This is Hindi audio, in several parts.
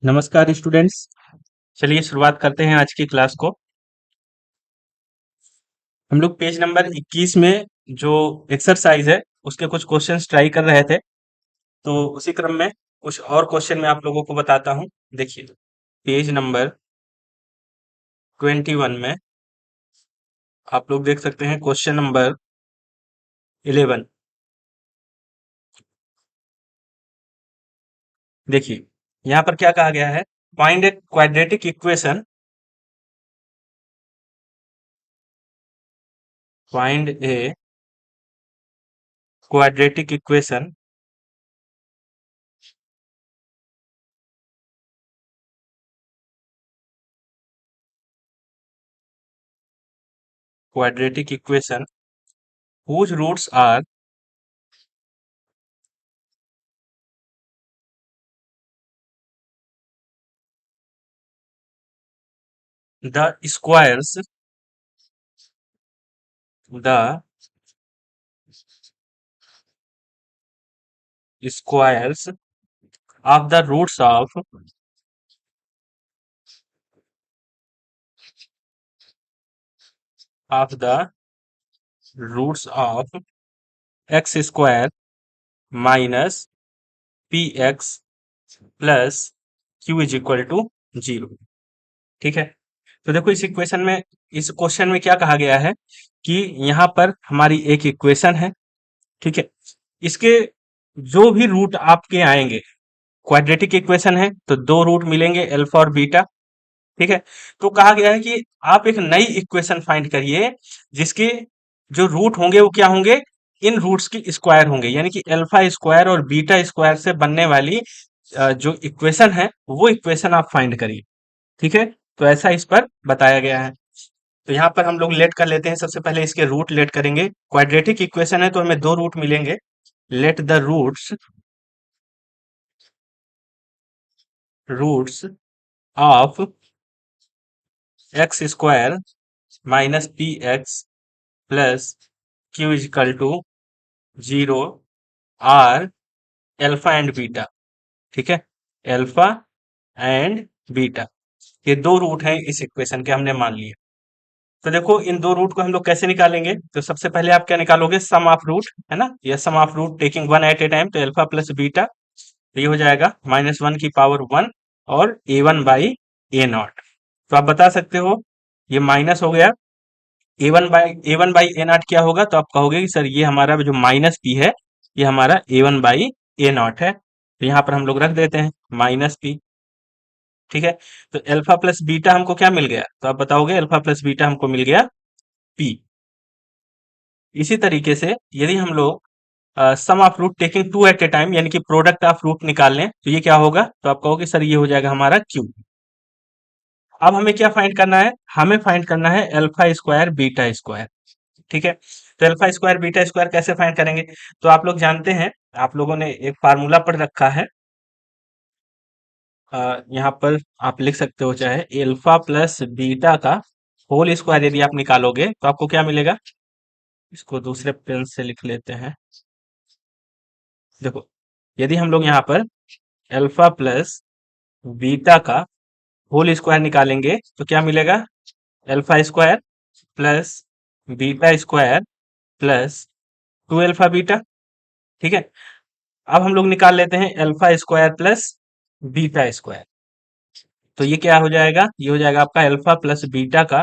नमस्कार स्टूडेंट्स। चलिए शुरुआत करते हैं आज की क्लास को। हम लोग पेज नंबर 21 में जो एक्सरसाइज है उसके कुछ क्वेश्चंस ट्राई कर रहे थे, तो उसी क्रम में कुछ और क्वेश्चन मैं आप लोगों को बताता हूं। देखिए, पेज नंबर 21 में आप लोग देख सकते हैं क्वेश्चन नंबर 11। देखिए, यहाँ पर क्या कहा गया है, find a quadratic equation, find a quadratic equation quadratic equation whose roots are the the squares of the roots of x square minus p x plus q is equal to 0। ठीक है, तो देखो इस इक्वेशन में, इस क्वेश्चन में क्या कहा गया है कि यहाँ पर हमारी एक इक्वेशन है। ठीक है, इसके जो भी रूट आपके आएंगे, क्वाड्रेटिक इक्वेशन है तो दो रूट मिलेंगे, अल्फा और बीटा। ठीक है, तो कहा गया है कि आप एक नई इक्वेशन फाइंड करिए जिसके जो रूट होंगे वो क्या होंगे, इन रूट्स की स्क्वायर होंगे, यानी कि अल्फा स्क्वायर और बीटा स्क्वायर से बनने वाली जो इक्वेशन है वो इक्वेशन आप फाइंड करिए। ठीक है, तो ऐसा इस पर बताया गया है। तो यहाँ पर हम लोग लेट कर लेते हैं, सबसे पहले इसके रूट लेट करेंगे। क्वाड्रेटिक इक्वेशन है तो हमें दो रूट मिलेंगे। Let the roots of x square minus p x plus q is equal to 0 are alpha and beta. ठीक है, एल्फा एंड बीटा, ये दो रूट हैं इस इक्वेशन के, हमने मान लिए। तो देखो इन दो रूट को हम लोग कैसे निकालेंगे, तो सबसे पहले आप क्या निकालोगे, सम ऑफ रूट, है ना, ये sum of root taking one at a time, तो एल्फा प्लस बीटा, तो ये हो जाएगा -1 की पावर 1 और a1/a0। तो आप बता सकते हो ये माइनस हो गया, a1/a0 क्या होगा, तो आप कहोगे कि सर ये हमारा जो माइनस पी है ये हमारा a1/a0 है, तो यहाँ पर हम लोग रख देते हैं -p। ठीक है, तो अल्फा प्लस बीटा हमको क्या मिल गया, तो आप बताओगे अल्फा प्लस बीटा हमको मिल गया p। इसी तरीके से यदि हम लोग sum of root taking two at a time, यानी कि प्रोडक्ट ऑफ रूट निकाल लें, तो ये क्या होगा, तो आप कहोगे सर ये हो जाएगा हमारा क्यू। अब हमें क्या फाइंड करना है, हमें फाइंड करना है अल्फा स्क्वायर बीटा स्क्वायर। ठीक है, तो अल्फा स्क्वायर बीटा स्क्वायर कैसे फाइंड करेंगे, तो आप लोग जानते हैं, आप लोगों ने एक फार्मूला पढ़ रखा है। यहाँ पर आप लिख सकते हो, चाहे अल्फा प्लस बीटा का होल स्क्वायर यदि आप निकालोगे तो आपको क्या मिलेगा, इसको दूसरे पेन से लिख लेते हैं। देखो, यदि हम लोग यहाँ पर अल्फा प्लस बीटा का होल स्क्वायर निकालेंगे तो क्या मिलेगा, alpha square plus beta square plus 2 alpha beta. ठीक है, अब हम लोग निकाल लेते हैं alpha square plus beta square, तो ये क्या हो जाएगा, ये हो जाएगा आपका अल्फा प्लस बीटा का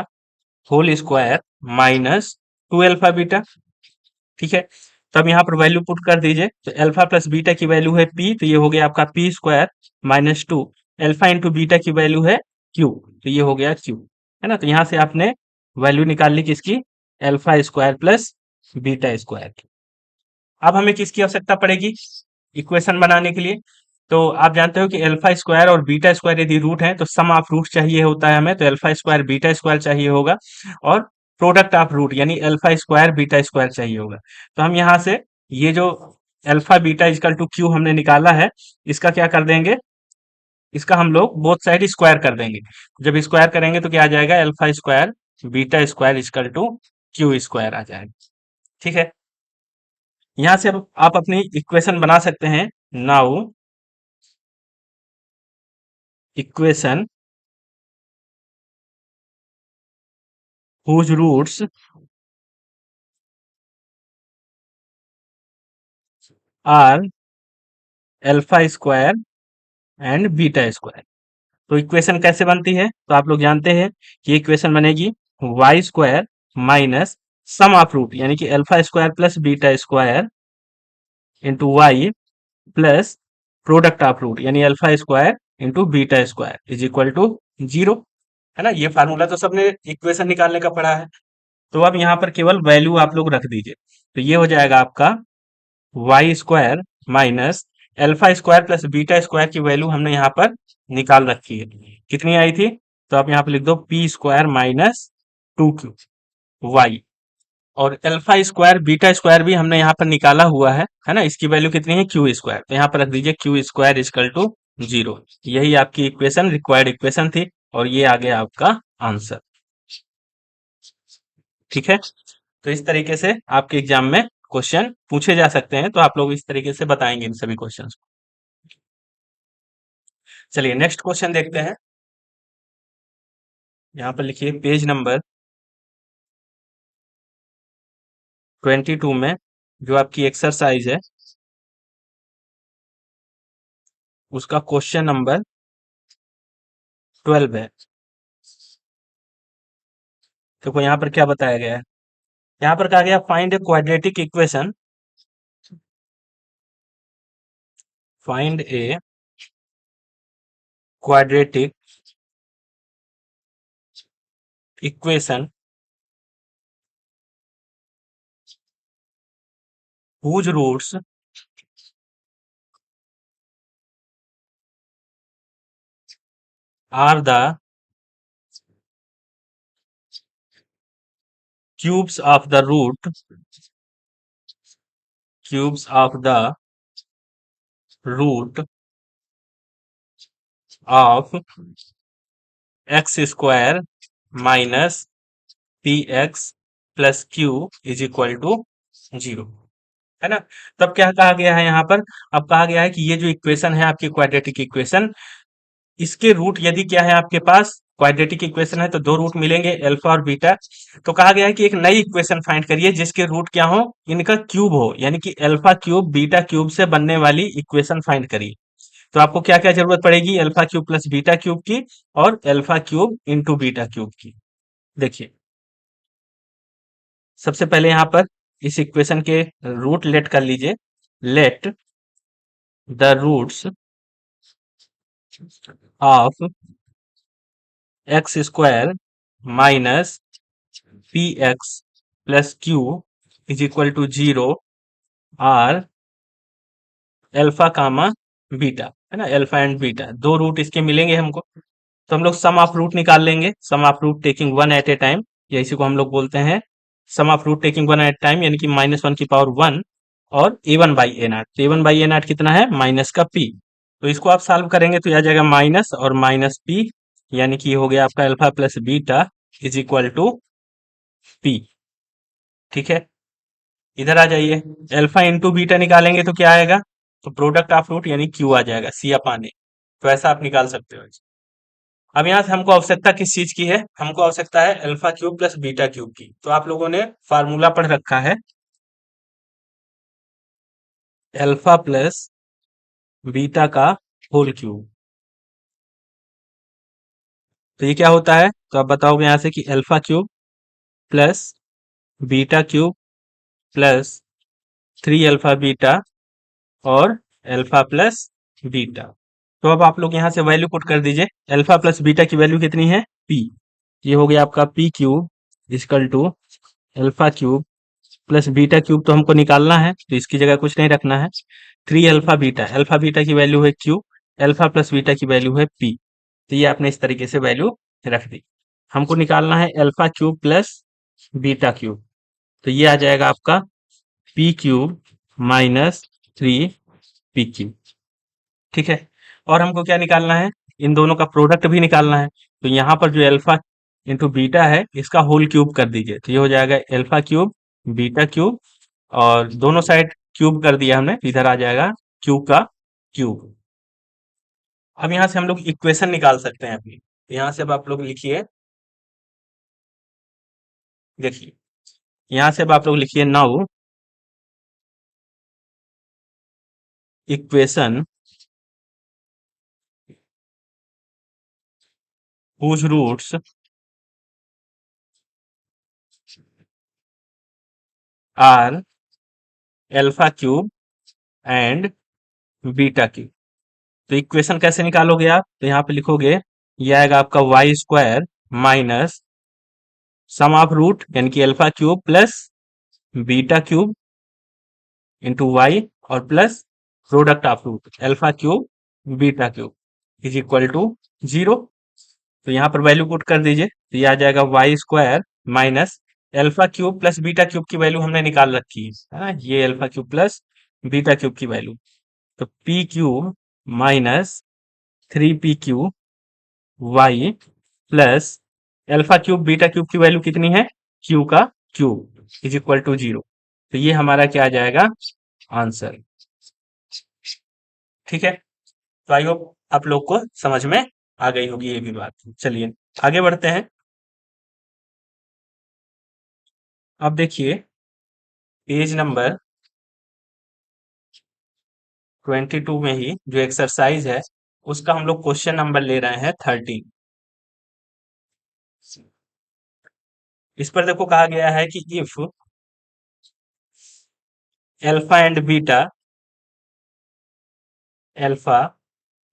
होल स्क्वायर -2 अल्फा बीटा। ठीक है, तो अब यहाँ पर वैल्यू पुट कर दीजिए, तो अल्फा प्लस बीटा की वैल्यू है पी, तो ये हो गया आपका P square -2, alpha into beta की वैल्यू है क्यू, तो ये हो गया क्यू, है ना। तो यहाँ से आपने वैल्यू निकाल ली किसकी, alpha square plus beta square की। अब हमें किसकी आवश्यकता पड़ेगी इक्वेशन बनाने के लिए, तो आप जानते हो कि अल्फा स्क्वायर और बीटा स्क्वायर यदि रूट है तो सम ऑफ रूट चाहिए होता है हमें, तो अल्फा स्क्वायर बीटा स्क्वायर चाहिए होगा, और प्रोडक्ट ऑफ रूट यानी अल्फा स्क्वायर बीटा स्क्वायर चाहिए होगा। तो हम यहाँ से ये जो alpha beta is equal to q हमने निकाला है, इसका क्या कर देंगे, इसका हम लोग बोथ साइड स्क्वायर कर देंगे। जब स्क्वायर करेंगे तो क्या आ जाएगा, alpha square beta square is equal to q square आ जाएगा। ठीक है, यहाँ से अब आप अपनी इक्वेशन बना सकते हैं। Now equation whose roots are alpha square and beta square. तो इक्वेशन कैसे बनती है, तो आप लोग जानते हैं कि इक्वेशन बनेगी y square minus sum of root यानी कि alpha square plus beta square into y plus product of root यानी alpha square into beta square is equal to 0, है ना। ये फार्मूला तो सबने इक्वेशन निकालने का पढ़ा है। तो अब यहाँ पर केवल वैल्यू आप लोग रख दीजिए, तो ये हो जाएगा आपका y square minus alpha square plus beta square की वैल्यू हमने यहाँ पर निकाल रखी है, कितनी आई थी, तो आप यहाँ पर लिख दो p square minus 2q y, और अल्फा स्क्वायर बीटा स्क्वायर भी हमने यहाँ पर निकाला हुआ है ना, इसकी वैल्यू कितनी है क्यू स्क्वायर, तो यहाँ पर रख दीजिए क्यू स्क्वायर इजकल टू 0। यही आपकी इक्वेशन रिक्वायर्ड इक्वेशन थी और ये आ गया आपका आंसर। ठीक है, तो इस तरीके से आपके एग्जाम में क्वेश्चन पूछे जा सकते हैं, तो आप लोग इस तरीके से बताएंगे इन सभी क्वेश्चंस को। चलिए नेक्स्ट क्वेश्चन देखते हैं। यहाँ पर लिखिए पेज नंबर 22 में जो आपकी एक्सरसाइज है उसका क्वेश्चन नंबर 12 है। देखो यहाँ पर क्या बताया गया है, यहाँ पर कहा गया find a quadratic equation, find a quadratic equation whose roots are the cubes of the root of x square minus p x plus q is equal to 0, है ना। तब क्या कहा गया है यहाँ पर, अब कहा गया है कि ये जो इक्वेशन है आपकी क्वाड्रेटिक इक्वेशन, इसके रूट यदि क्या है आपके पास क्वाड्रेटिक इक्वेशन है तो दो रूट मिलेंगे अल्फा और बीटा। तो कहा गया है कि एक नई इक्वेशन फाइंड करिए जिसके रूट क्या हो, इनका क्यूब हो, यानी कि अल्फा क्यूब बीटा क्यूब से बनने वाली इक्वेशन फाइंड करिए। तो आपको क्या क्या जरूरत पड़ेगी, alpha cube plus beta cube की और alpha cube into beta cube की। देखिए सबसे पहले यहाँ पर इस इक्वेशन के रूट लेट कर लीजिए, let the roots of x square minus p x plus q is equal to 0 are alpha comma beta, है ना, अल्फा एंड बीटा दो रूट इसके मिलेंगे हमको, तो हम लोग सम ऑफ रूट निकाल लेंगे, sum of root taking one at a time, या इसी को हम लोग बोलते हैं sum of root taking one at time, यानी कि -1 की पावर 1 और a1 बाई ए नाट, तो a1 बाई ए नाट कितना है माइनस का p, तो इसको आप सॉल्व करेंगे तो आ जाएगा माइनस और माइनस p, यानी कि हो गया आपका alpha plus beta is equal to p। ठीक है, इधर आ जाइए, अल्फा इंटू बीटा निकालेंगे तो क्या आएगा, तो प्रोडक्ट ऑफ रूट यानी क्यू आ जाएगा सी अपान ए, तो ऐसा आप निकाल सकते हो। अब यहाँ से हमको आवश्यकता किस चीज की है, हमको आवश्यकता है alpha cube plus beta cube की, तो आप लोगों ने फार्मूला पढ़ रखा है अल्फा प्लस बीटा का होल क्यूब। तो ये क्या होता है, तो आप बताओगे यहाँ से कि alpha cube plus beta cube plus 3 alpha beta और अल्फा प्लस बीटा। तो अब आप लोग यहाँ से वैल्यू पुट कर दीजिए, अल्फा प्लस बीटा की वैल्यू कितनी है पी, ये हो गया आपका p cube is equal to alpha cube plus beta cube तो हमको निकालना है तो इसकी जगह कुछ नहीं रखना है, 3 अल्फा बीटा की वैल्यू है क्यू, अल्फा प्लस बीटा की वैल्यू है पी, तो ये आपने इस तरीके से वैल्यू रख दी। हमको निकालना है alpha cube plus beta cube, तो ये आ जाएगा आपका p cube minus 3 P cube. ठीक है, और हमको क्या निकालना है, इन दोनों का प्रोडक्ट भी निकालना है, तो यहाँ पर जो अल्फा इंटू बीटा है इसका होल क्यूब कर दीजिए, तो ये हो जाएगा अल्फा क्यूब बीटा क्यूब, और दोनों साइड क्यूब कर दिया हमने, इधर आ जाएगा क्यूब का क्यूब। अब यहाँ से हम लोग इक्वेशन निकाल सकते हैं अपनी। यहाँ से अब आप लोग लिखिए, देखिए यहाँ से अब आप लोग लिखिए, now equation whose roots are alpha cube and beta cube. तो इक्वेशन कैसे निकालोगे आप? तो यहाँ पे लिखोगे, ये आएगा आपका y square minus sum of root यानी कि alpha cube plus beta cube into y और plus product of root alpha cube beta cube is equal to 0। तो यहाँ पर वैल्यू पुट कर दीजिए, तो ये आ जाएगा y square minus alpha cube plus beta cube की वैल्यू हमने निकाल रखी है ना, ये alpha cube plus beta cube की वैल्यू। तो p cube minus 3p cube y plus alpha cube beta cube की वैल्यू कितनी है, क्यू का क्यूब इज इक्वल टू 0। तो ये हमारा क्या आ जाएगा, आंसर। ठीक है, तो आई होप आप लोग को समझ में आ गई होगी ये भी बात। चलिए आगे बढ़ते हैं। अब देखिए पेज नंबर 22 में ही जो एक्सरसाइज है उसका हम लोग क्वेश्चन नंबर ले रहे हैं 13। इस पर देखो कहा गया है कि if alpha and beta alpha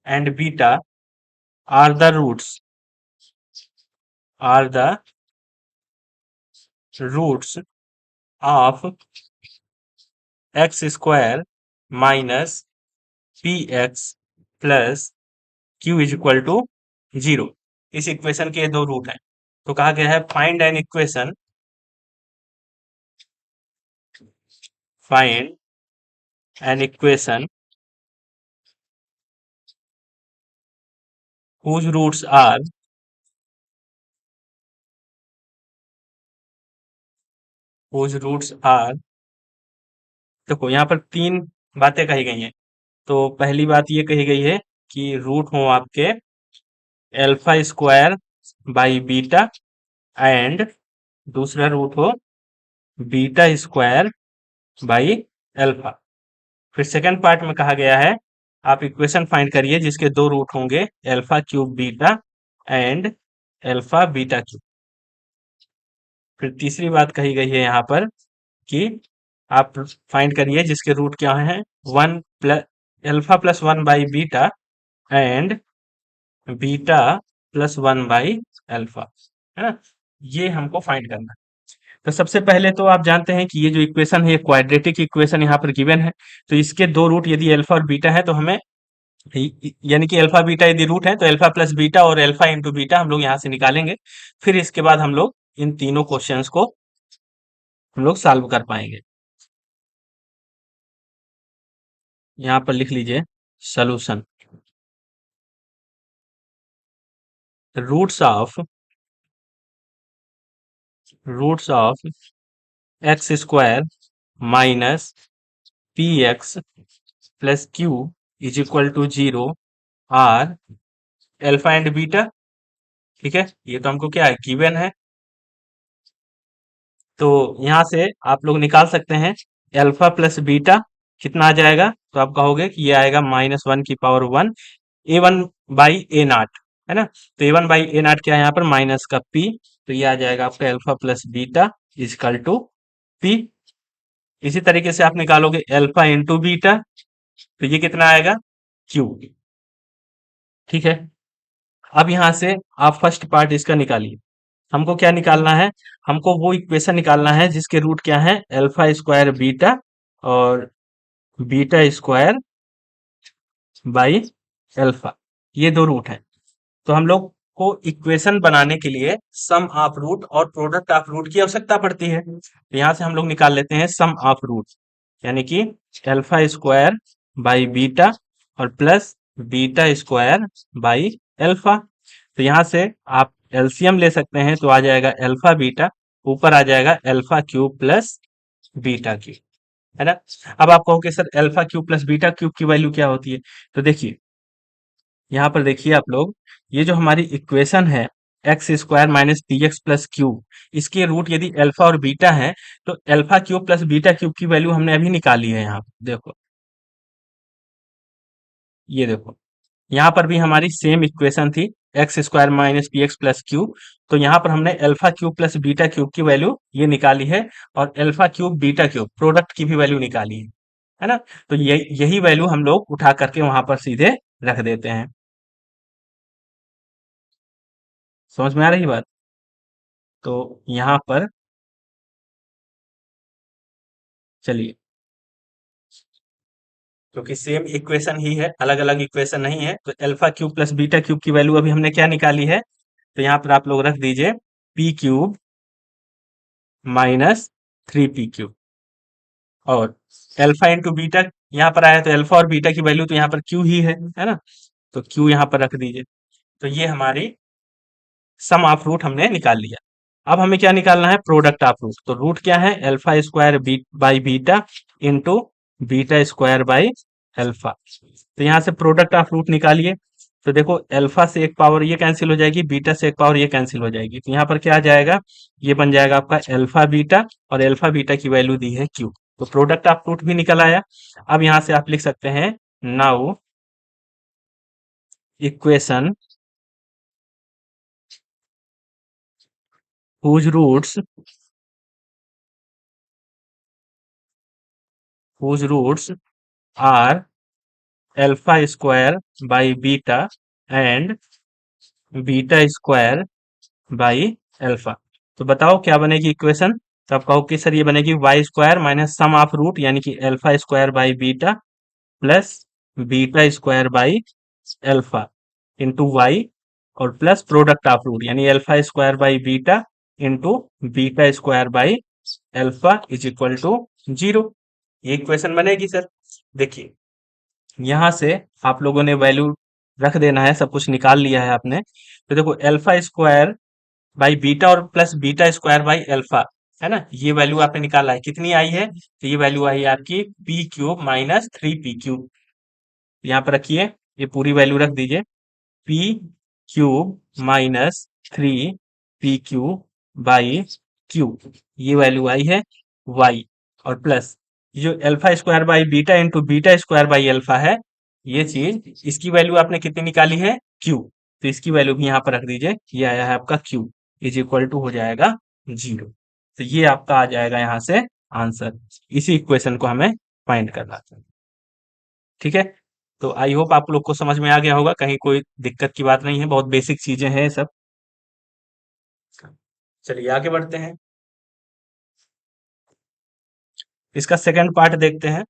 and beta are the roots are the roots of x square minus p x plus q is equal to 0। इस इक्वेशन के दो रूट हैं। तो कहा गया है find an equation, find an equation whose roots are whose roots are देखो यहाँ पर तीन बातें कही गई हैं। तो पहली बात ये कही गई है कि रूट हो आपके alpha square by beta and दूसरा रूट हो बीटा स्क्वायर बाई अल्फा। फिर सेकंड पार्ट में कहा गया है आप इक्वेशन फाइंड करिए जिसके दो रूट होंगे alpha cube beta and alpha beta cube. फिर तीसरी बात कही गई है यहाँ पर कि आप फाइंड करिए जिसके रूट क्या है, one plus alpha plus one by beta and beta plus one by alpha, है ना। ये हमको फाइंड करना है। तो सबसे पहले तो आप जानते हैं कि ये जो इक्वेशन है ये क्वाड्रेटिक इक्वेशन यहाँ पर गिवन है। तो इसके दो रूट यदि अल्फा और बीटा है तो हमें यानी कि अल्फा बीटा यदि रूट है तो अल्फा प्लस बीटा और अल्फा इंटू बीटा हम लोग यहाँ से निकालेंगे। फिर इसके बाद हम लोग इन तीनों क्वेश्चंस को हम लोग सॉल्व कर पाएंगे। यहाँ पर लिख लीजिए solution, roots of x square minus p x plus q is equal to 0 are alpha and beta. ठीक है, ये तो हमको क्या है, गिवन है। तो यहाँ से आप लोग निकाल सकते हैं अल्फा प्लस बीटा कितना आ जाएगा। तो आप कहोगे कि ये आएगा -1 ए वन बाई ए नाट, है ना। तो ए वन बाई ए नाट क्या है यहाँ पर, माइनस का पी। तो ये आ जाएगा आपका alpha plus beta is equal to p. इसी तरीके से आप निकालोगे अल्फा इंटू बीटा, तो ये कितना आएगा, क्यू। ठीक है, अब यहाँ से आप फर्स्ट पार्ट इसका निकालिए। हमको क्या निकालना है, हमको वो इक्वेशन निकालना है जिसके रूट क्या है, अल्फा स्क्वायर बीटा और बीटा स्क्वायर बाई अल्फा, ये दो रूट हैं। तो हम लोग को इक्वेशन बनाने के लिए सम ऑफ रूट और प्रोडक्ट ऑफ रूट की आवश्यकता पड़ती है। तो यहाँ से हम लोग निकाल लेते हैं सम ऑफ रूट, यानी कि अल्फा स्क्वायर बाई बीटा और plus beta square by alpha. तो यहाँ से आप एलसीएम ले सकते हैं, तो आ जाएगा अल्फा बीटा, ऊपर आ जाएगा alpha cube plus beta cube, है ना। अब आप कहोगे sir alpha cube plus beta cube की वैल्यू क्या होती है, तो देखिए यहाँ पर देखिए आप लोग, ये जो हमारी इक्वेशन है x square minus p x plus Q, इसके रूट यदि अल्फा और बीटा है, तो alpha cube plus beta cube की वैल्यू हमने अभी निकाली है। यहाँ पर देखो, ये देखो, यहाँ पर भी हमारी सेम इक्वेशन थी, x square minus p x plus Q. तो यहाँ पर हमने alpha cube plus beta cube की वैल्यू ये निकाली है, और alpha cube beta cube product की भी वैल्यू निकाली है ना। तो यही वैल्यू हम लोग उठा करके वहां पर सीधे रख देते हैं। समझ में आ रही बात? तो यहाँ पर चलिए, क्योंकि सेम इक्वेशन ही है, अलग अलग इक्वेशन नहीं है, तो alpha cube plus beta cube की वैल्यू अभी हमने क्या निकाली है, तो यहाँ पर आप लोग रख दीजिए P cube minus 3p cube, और अल्फा इंटू बीटा यहाँ पर आया, तो अल्फा और बीटा की वैल्यू तो यहाँ पर क्यू ही है ना, तो क्यू यहाँ पर रख दीजिए। तो ये हमारी सम ऑफ रूट हमने निकाल लिया। अब हमें क्या निकालना है, प्रोडक्ट ऑफ रूट। तो रूट क्या है, alpha square by beta into beta square by alpha. तो यहाँ से प्रोडक्ट ऑफ रूट निकालिए। तो देखो, अल्फा से एक पावर ये कैंसिल हो जाएगी, बीटा से एक पावर ये कैंसिल हो जाएगी, तो यहाँ पर क्या आ जाएगा, ये बन जाएगा आपका अल्फा बीटा, और अल्फा बीटा की वैल्यू दी है क्यू। तो प्रोडक्ट ऑफ रूट भी निकल आया। अब यहाँ से आप लिख सकते हैं, now equation whose roots are alpha square by beta and beta square by alpha. तो बताओ क्या बनेगी इक्वेशन। तो आप कहो कि सर ये बनेगी y square minus sum of root, यानी कि alpha square by beta plus beta square by alpha into y, और प्लस प्रोडक्ट ऑफ रूट यानी alpha square by beta into beta square by alpha is equal to 0। ये इक्वेशन बनेगी सर। देखिए, यहाँ से आप लोगों ने वैल्यू रख देना है, सब कुछ निकाल लिया है आपने। तो देखो, अल्फा स्क्वायर बाई बीटा और plus beta square by alpha, है ना, ये वैल्यू आपने निकाला है, कितनी आई है, तो ये वैल्यू आई है आपकी P cube minus 3p cube. यहाँ पर रखिए, ये पूरी वैल्यू रख दीजिए, P cube minus 3p cube by cube, ये वैल्यू आई है वाई, और प्लस ये जो alpha square by beta into beta square by alpha है, ये चीज, इसकी वैल्यू आपने कितनी निकाली है, क्यू। तो इसकी वैल्यू भी यहाँ पर रख दीजिए, ये आया है आपका क्यू इज इक्वल टू हो जाएगा 0। तो ये आपका आ जाएगा यहाँ से आंसर। इसी इक्वेशन को हमें फाइंड करना था। ठीक है, तो आई होप आप लोग को समझ में आ गया होगा, कहीं कोई दिक्कत की बात नहीं है, बहुत बेसिक चीजें हैं सब। चलिए आगे बढ़ते हैं, इसका सेकंड पार्ट देखते हैं।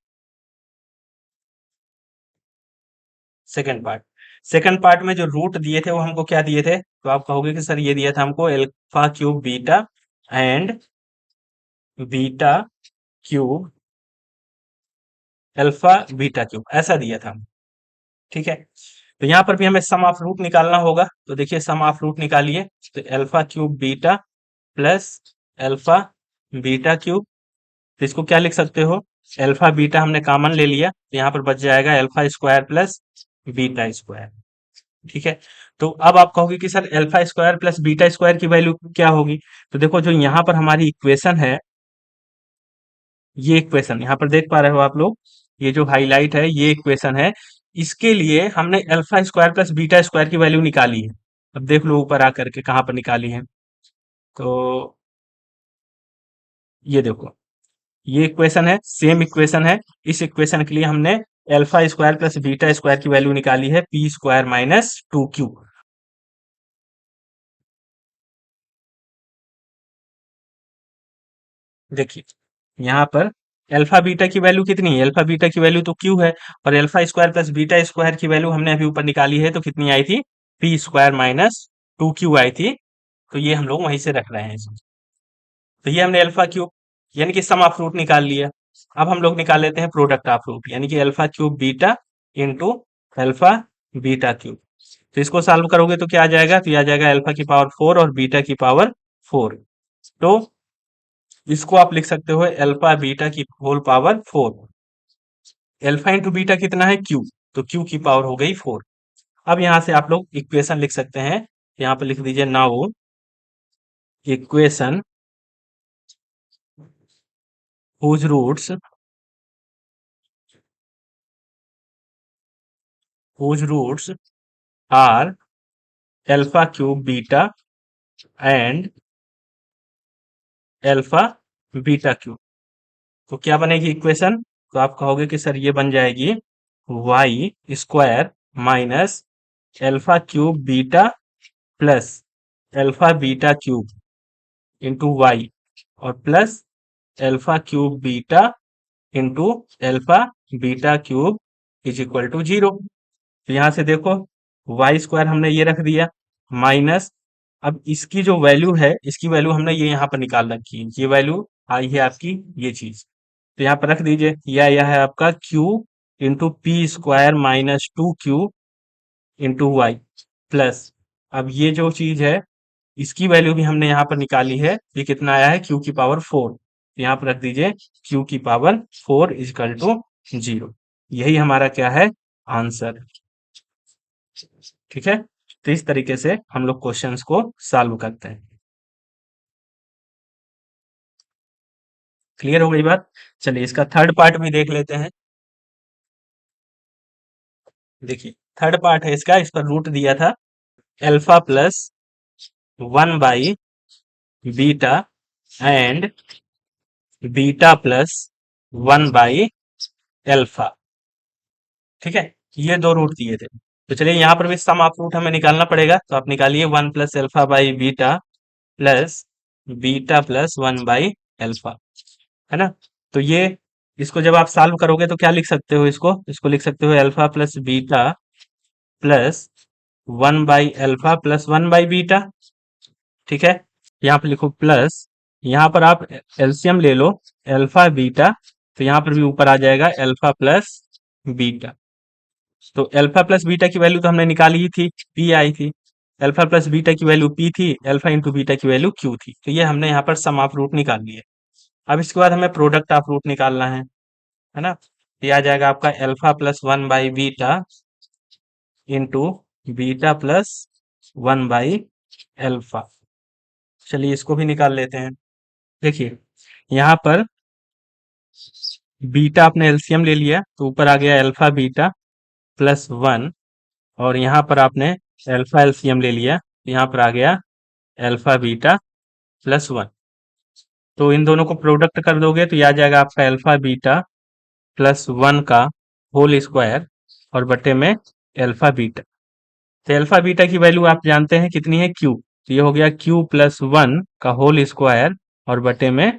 सेकंड पार्ट में जो रूट दिए थे वो हमको क्या दिए थे, तो आप कहोगे कि सर ये दिया था हमको alpha cube beta and beta cube alpha beta cube, ऐसा दिया था। ठीक है, तो यहाँ पर भी हमें सम ऑफ रूट निकालना होगा। तो देखिए, सम ऑफ रूट निकालिए, तो alpha cube beta plus alpha beta cube, तो इसको क्या लिख सकते हो, अल्फा बीटा हमने कॉमन ले लिया, तो यहाँ पर बच जाएगा alpha square plus beta square. ठीक है, तो अब आप कहोगे कि sir alpha square plus beta square की वैल्यू क्या होगी। तो देखो, जो यहाँ पर हमारी इक्वेशन है, ये इक्वेशन यहाँ पर देख पा रहे हो आप लोग, ये जो हाईलाइट है ये इक्वेशन है, इसके लिए हमने alpha square plus beta square की वैल्यू निकाली है। अब देख लो ऊपर आकर के कहाँ पर निकाली है, तो ये देखो, ये इक्वेशन है, सेम इक्वेशन है। इस इक्वेशन के लिए हमने alpha square plus beta square की वैल्यू निकाली है पी स्क्वायर माइनस 2q। देखिए, यहाँ पर अल्फा बीटा की वैल्यू कितनी है, अल्फा बीटा की वैल्यू तो क्यू है, और alpha square plus beta square की वैल्यू हमने अभी ऊपर निकाली है, तो कितनी आई थी, पी स्क्वायर माइनस 2q आई थी। तो ये हम लोग वहीं से रख रहे हैं इसमें। तो ये हमने अल्फा क्यूब यानी कि सम ऑफ रूट निकाल लिया। अब हम लोग निकाल लेते हैं प्रोडक्ट ऑफ रूट, यानी कि alpha cube beta into alpha beta cube. तो इसको सॉल्व करोगे तो क्या आ जाएगा, तो ये आ जाएगा अल्फा की पावर 4 और बीटा की पावर 4। तो इसको आप लिख सकते हो अल्फा बीटा की whole power 4। Alpha into beta कितना है, क्यू, तो क्यू की पावर हो गई 4। अब यहाँ से आप लोग इक्वेशन लिख सकते हैं, यहाँ पे लिख दीजिए now equation whose roots are alpha cube beta and alpha beta cube। तो क्या बनेगी इक्वेशन? तो आप कहोगे कि सर ये बन जाएगी y square minus alpha cube beta plus alpha beta cube into y और plus alpha cube beta into alpha beta cube is equal to 0। तो यहाँ से देखो वाई स्क्वायर हमने ये रख दिया माइनस, अब इसकी जो वैल्यू है इसकी वैल्यू हमने ये यहाँ पर निकाल रखी है, ये वैल्यू आई है आपकी ये चीज, तो यहाँ पर रख दीजिए। यह है आपका q into p square minus 2q into y plus, अब ये जो चीज है इसकी वैल्यू भी हमने यहाँ पर निकाली है, ये कितना आया है q की पावर 4, यहाँ पर रख दीजिए q की पावर 4 इजकल टू 0। यही हमारा क्या है आंसर। ठीक है, तो इस तरीके से हम लोग क्वेश्चंस को सॉल्व करते हैं। क्लियर हो गई बात? चलिए इसका थर्ड पार्ट भी देख लेते हैं। देखिए थर्ड पार्ट है इसका, इस पर रूट दिया था alpha plus 1 by beta and beta plus 1 by alpha. ठीक है, ये दो रूट दिए थे, तो चलिए यहाँ पर भी सम ऑफ रूट हमें निकालना पड़ेगा, तो आप निकालिए 1 plus alpha by beta plus beta plus 1 by alpha, है ना। तो ये इसको जब आप सॉल्व करोगे तो क्या लिख सकते हो, इसको लिख सकते हो alpha plus beta plus 1 by alpha plus 1 by beta. ठीक है, यहाँ पर लिखो प्लस, यहाँ पर आप एलसीएम ले लो एल्फा बीटा, तो यहाँ पर भी ऊपर आ जाएगा एल्फा प्लस बीटा। तो एल्फा प्लस बीटा की वैल्यू तो हमने निकाली ही थी, पी आई थी, एल्फा प्लस बीटा की वैल्यू पी थी, एल्फा इंटू बीटा की वैल्यू क्यू थी, तो ये हमने यहाँ पर सम ऑफ रूट निकाल लिए। अब इसके बाद हमें प्रोडक्ट ऑफ रूट निकालना है ना। ये आ जाएगा आपका alpha plus 1 by beta into beta plus 1 by alpha. चलिए इसको भी निकाल लेते हैं। देखिए यहाँ पर बीटा आपने एलसीएम ले लिया तो ऊपर आ गया एल्फा बीटा प्लस 1, और यहाँ पर आपने एल्फा एलसीएम ले लिया तो यहाँ पर आ गया एल्फा बीटा प्लस 1। तो इन दोनों को प्रोडक्ट कर दोगे तो ये आ जाएगा आपका एल्फा बीटा प्लस 1 का होल स्क्वायर और बटे में एल्फा बीटा। तो एल्फा बीटा की वैल्यू आप जानते हैं कितनी है क्यू, तो ये हो गया क्यू प्लस 1 का होल स्क्वायर और बटे में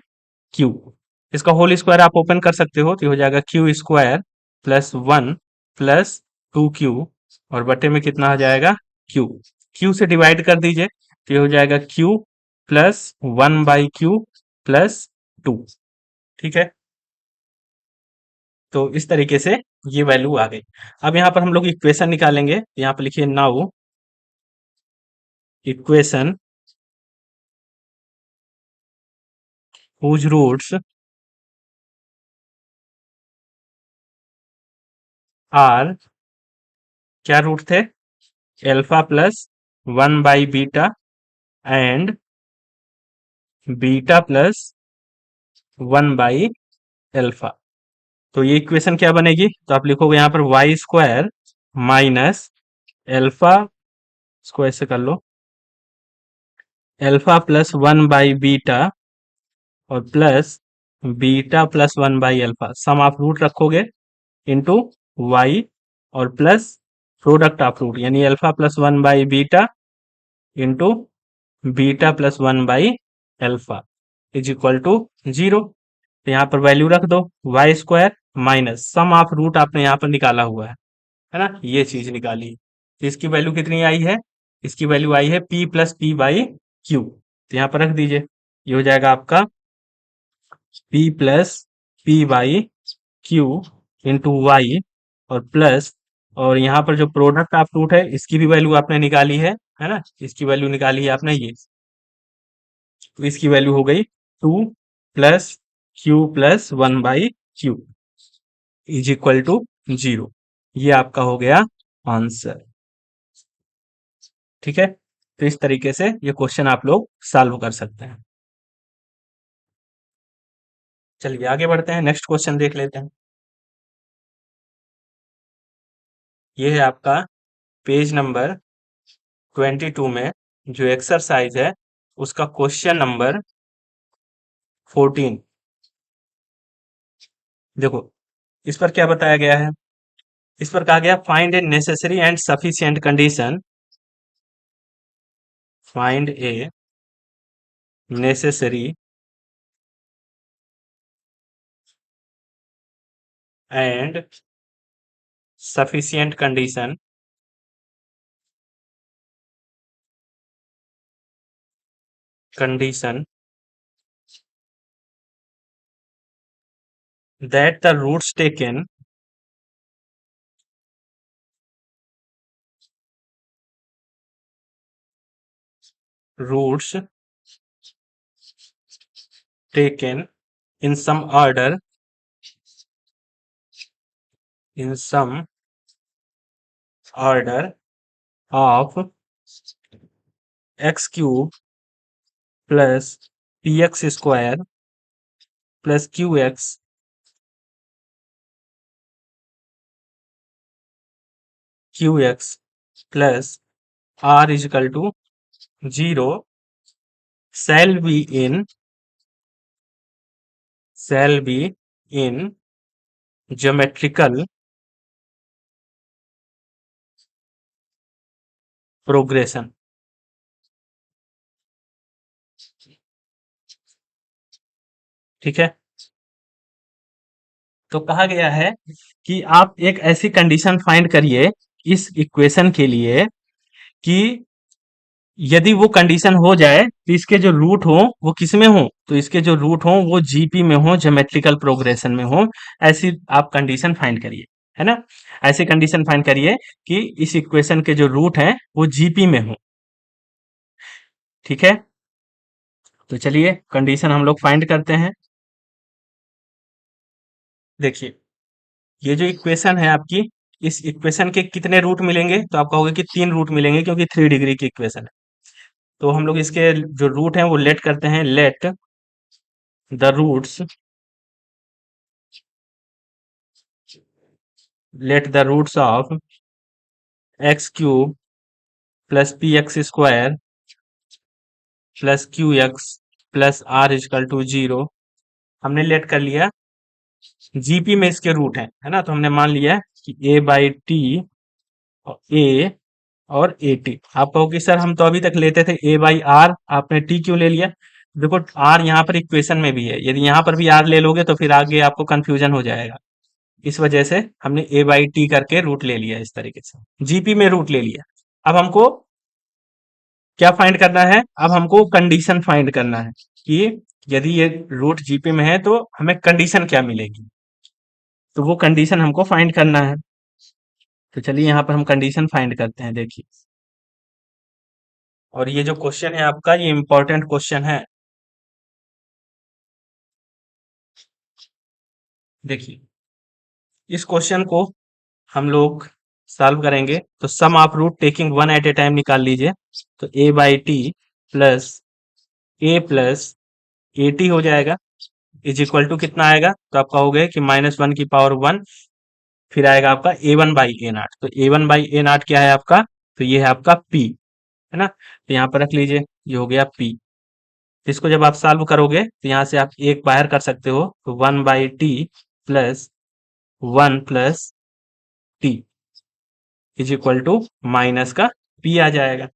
क्यू। इसका होल स्क्वायर आप ओपन कर सकते हो तो ये हो जाएगा Q square plus 1 plus 2q और बटे में कितना आ जाएगा क्यू, क्यू से डिवाइड कर दीजिए तो ये हो जाएगा क्यू प्लस 1/q प्लस 2। ठीक है, तो इस तरीके से ये वैल्यू आ गई। अब यहाँ पर हम लोग इक्वेशन निकालेंगे, यहाँ पर लिखिए now equation whose roots are, क्या रूट थे alpha plus 1 by beta and beta plus 1 by alpha. तो ये इक्वेशन क्या बनेगी, तो आप लिखोगे यहाँ पर वाई स्क्वायर माइनस एल्फा, इसको ऐसे कर लो एल्फा प्लस 1 बाई बीटा और plus beta plus 1 by alpha, sum of root रखोगे इंटू वाई और प्लस प्रोडक्ट ऑफ रूट यानी alpha plus 1 by beta into beta plus 1 by alpha is equal to 0। तो यहाँ पर वैल्यू रख दो y square minus sum of root आपने यहाँ पर निकाला हुआ है ना, ये चीज निकाली। तो इसकी वैल्यू कितनी आई है, इसकी वैल्यू आई है p plus p by Q, तो यहाँ पर रख दीजिए ये हो जाएगा आपका p plus p by q into y और प्लस, और यहाँ पर जो प्रोडक्ट ऑफ रूट है इसकी भी वैल्यू आपने निकाली है ना, इसकी वैल्यू निकाली है आपने ये, तो इसकी वैल्यू हो गई 2 प्लस क्यू प्लस 1/क्यू इज इक्वल टू 0। ये आपका हो गया आंसर। ठीक है, तो इस तरीके से ये क्वेश्चन आप लोग सॉल्व कर सकते हैं। चलिए आगे बढ़ते हैं, नेक्स्ट क्वेश्चन देख लेते हैं। ये है आपका पेज नंबर 22 में जो एक्सरसाइज है उसका क्वेश्चन नंबर 14। देखो इस पर क्या बताया गया है, इस पर कहा गया find a necessary and sufficient condition, find a necessary and sufficient condition that the roots taken in some order, in some order of x cube plus px square plus qx plus r is equal to 0 shall be in geometrical progression। ठीक है, तो कहा गया है कि आप एक ऐसी कंडीशन फाइंड करिए इस इक्वेशन के लिए कि यदि वो कंडीशन हो जाए तो इसके जो रूट हो वो किस में हो, तो इसके जो रूट हो वो जीपी में हो, ज्योमेट्रिकल प्रोग्रेशन में हो। ऐसी आप कंडीशन फाइंड करिए, है ना, ऐसी कंडीशन फाइंड करिए कि इस इक्वेशन के जो रूट हैं वो जीपी में हो। ठीक है, तो चलिए कंडीशन हम लोग फाइंड करते हैं। देखिए ये जो इक्वेशन है आपकी, इस इक्वेशन के कितने रूट मिलेंगे, तो आप कहोगे कि 3 रूट मिलेंगे क्योंकि 3 डिग्री की इक्वेशन है। तो हम लोग इसके जो रूट हैं वो लेट करते हैं, let the roots, let the roots of x cube plus p x square plus q x plus r is equal to 0। हमने लेट कर लिया, जीपी में इसके रूट है ना, तो हमने मान लिया कि ए बाई टी ए और ए टी। आप कहोगे सर हम तो अभी तक लेते थे ए बाई आर, आपने टी क्यों ले लिया। देखो आर यहाँ पर इक्वेशन में भी है, यदि यहाँ पर भी आर ले लोगे तो फिर आगे आपको कंफ्यूजन हो जाएगा। इस वजह से हमने ए बाई टी करके रूट ले लिया, इस तरीके से जीपी में रूट ले लिया। अब हमको क्या फाइंड करना है, अब हमको कंडीशन फाइंड करना है कि यदि ये रूट जीपी में है तो हमें कंडीशन क्या मिलेगी, तो वो कंडीशन हमको फाइंड करना है। तो चलिए यहाँ पर हम कंडीशन फाइंड करते हैं। देखिए और ये जो क्वेश्चन है आपका ये इंपॉर्टेंट क्वेश्चन है। देखिए इस क्वेश्चन को हम लोग सॉल्व करेंगे, तो sum of root taking one at a time निकाल लीजिए। तो a by t plus a plus a t हो जाएगा, इज इक्वल टू कितना आएगा, तो आप कहोगे कि -1 की पावर 1, फिर आएगा आपका ए वन बाई ए नाट। तो ए वन बाई ए नाट क्या है आपका, तो ये है आपका पी, है ना, तो यहाँ पर रख लीजिए, ये हो गया पी। इसको जब आप सॉल्व करोगे तो यहाँ से आप एक बाहर कर सकते हो, तो 1/t plus 1 plus t is equal to minus का पी आ जाएगा।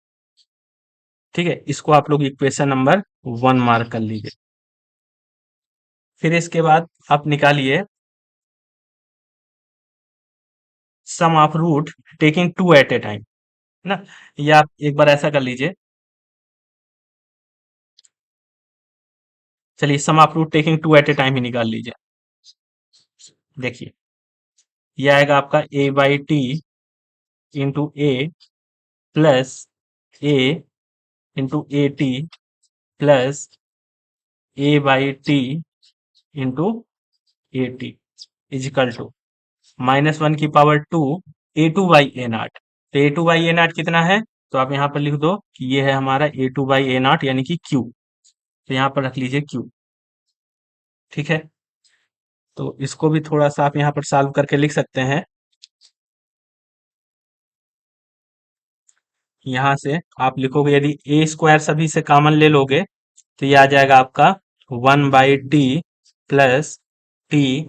ठीक है, इसको आप लोग इक्वेशन नंबर 1 मार्क कर लीजिए। फिर इसके बाद आप निकालिए sum of root taking 2 at a time, है ना, या आप एक बार ऐसा कर लीजिए, चलिए sum of root taking 2 at a time ही निकाल लीजिए। देखिए ये आएगा आपका a by t into a plus a into a t plus a by t into a t is equal to -1 की power 2 a two by a naught. तो ए टू बाई ए नाट कितना है, तो आप यहाँ पर लिख दो कि ये है हमारा A2/A0 यानी कि Q। तो यहाँ पर रख लीजिए Q। ठीक है, तो इसको भी थोड़ा सा आप यहाँ पर सॉल्व करके लिख सकते हैं। यहाँ से आप लिखोगे, यदि ए स्क्वायर सभी से कॉमन ले लोगे तो ये आ जाएगा आपका 1/t प्लस टी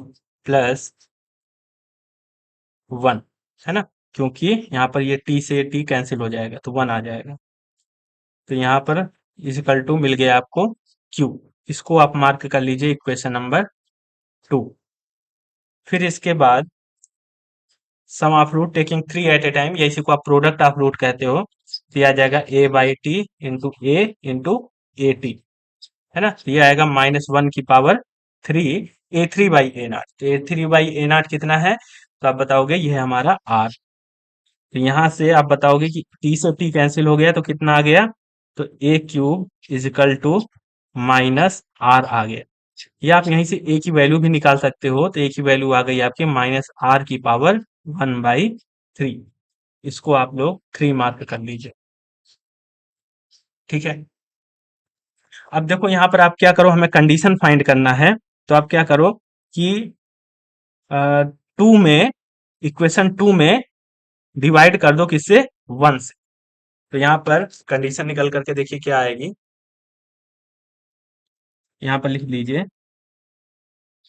प्लस 1, है ना, क्योंकि यहाँ पर ये t से t कैंसिल हो जाएगा तो 1 आ जाएगा। तो यहाँ पर इजिकल टू मिल गया आपको q। इसको आप मार्क कर लीजिए इक्वेशन नंबर 2। फिर इसके बाद sum of root taking 3 at a time, या इसी को आप प्रोडक्ट ऑफ रूट कहते हो, तो ये आ जाएगा a/t into A into a T, है ना। तो ये आएगा -1 की पावर 3 A3/A0। तो A3/A0 कितना है, तो आप बताओगे ये है हमारा r। तो यहाँ से आप बताओगे कि t से t कैंसिल हो गया तो कितना आ गया, तो A³ इजिकल टू -r आ गया। या आप यहीं से a की वैल्यू भी निकाल सकते हो, तो a की वैल्यू आ गई आपके -r⁻⁴ इसको आप लोग 3 मार्क कर लीजिए। ठीक है, अब देखो यहाँ पर आप क्या करो, हमें कंडीशन फाइंड करना है। तो आप क्या करो कि 2 में, इक्वेशन 2 में डिवाइड कर दो किससे, 1 से। तो यहाँ पर कंडीशन निकल करके देखिए क्या आएगी। यहाँ पर लिख लीजिए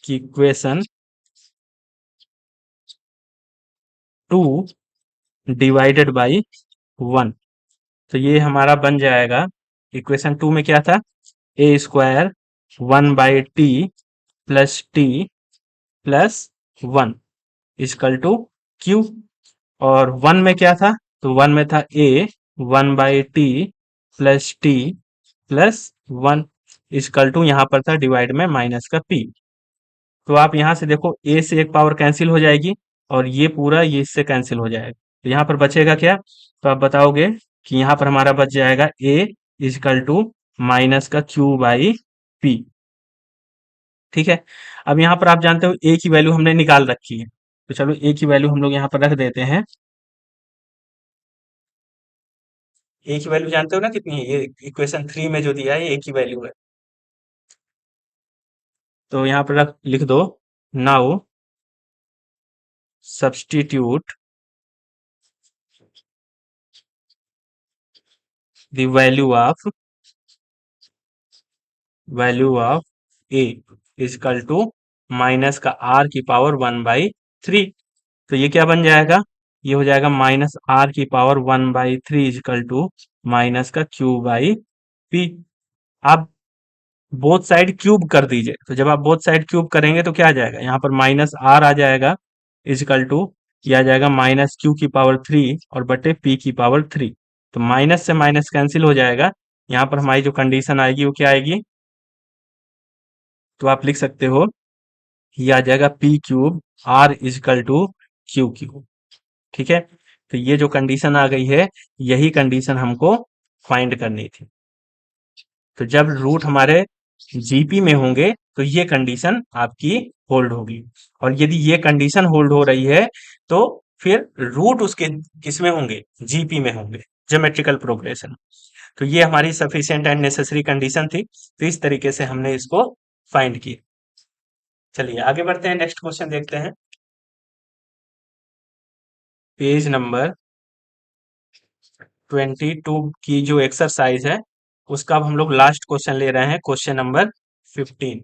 कि इक्वेशन 2 डिवाइडेड बाई 1। तो ये हमारा बन जाएगा, इक्वेशन 2 में क्या था, A² 1/t plus t plus 1 is equal to Q। और 1 में क्या था, तो 1 में था A 1/t plus t plus 1 is equal to, यहाँ पर था डिवाइड में माइनस का P। तो आप यहाँ से देखो A से एक पावर कैंसिल हो जाएगी और ये पूरा ये इससे कैंसिल हो जाएगा, तो यहाँ पर बचेगा क्या, तो आप बताओगे कि यहाँ पर हमारा बच जाएगा A इजकल टू माइनस का Q/P। ठीक है, अब यहाँ पर आप जानते हो A की वैल्यू हमने निकाल रखी है, तो चलो A की वैल्यू हम लोग यहाँ पर रख देते हैं। A की वैल्यू जानते हो ना कितनी है, ये इक्वेशन 3 में जो दिया है A की वैल्यू है। तो यहाँ पर लिख दो, now substitute the value of A is equal to minus का r⁻⁴। तो ये क्या बन जाएगा, ये हो जाएगा -r⁻⁴ इजकल टू माइनस का Q/P। आप बोथ साइड क्यूब कर दीजिए, तो जब आप बोथ साइड क्यूब करेंगे तो क्या आ जाएगा, यहाँ पर -r आ जाएगा इजकल टू, ये आ जाएगा -Q⁻³ और बटे P⁻3। तो माइनस से माइनस कैंसिल हो जाएगा, यहाँ पर हमारी जो कंडीशन आएगी वो क्या आएगी, तो आप लिख सकते हो ये आ जाएगा P³ r is equal to Q³। ठीक है, तो ये जो कंडीशन आ गई है, यही कंडीशन हमको फाइंड करनी थी। तो जब रूट हमारे जीपी में होंगे तो ये कंडीशन आपकी होल्ड होगी, और यदि ये कंडीशन होल्ड हो रही है तो फिर रूट उसके किसमें होंगे, जीपी में होंगे, ज्योमेट्रिकल प्रोग्रेशन। तो ये हमारी सफिशिएंट एंड नेसेसरी कंडीशन थी, तो इस तरीके से हमने इसको फाइंड किया। चलिए आगे बढ़ते हैं, नेक्स्ट क्वेश्चन देखते हैं। पेज नंबर 22 की जो एक्सरसाइज है उसका अब हम लोग लास्ट क्वेश्चन ले रहे हैं, क्वेश्चन नंबर 15।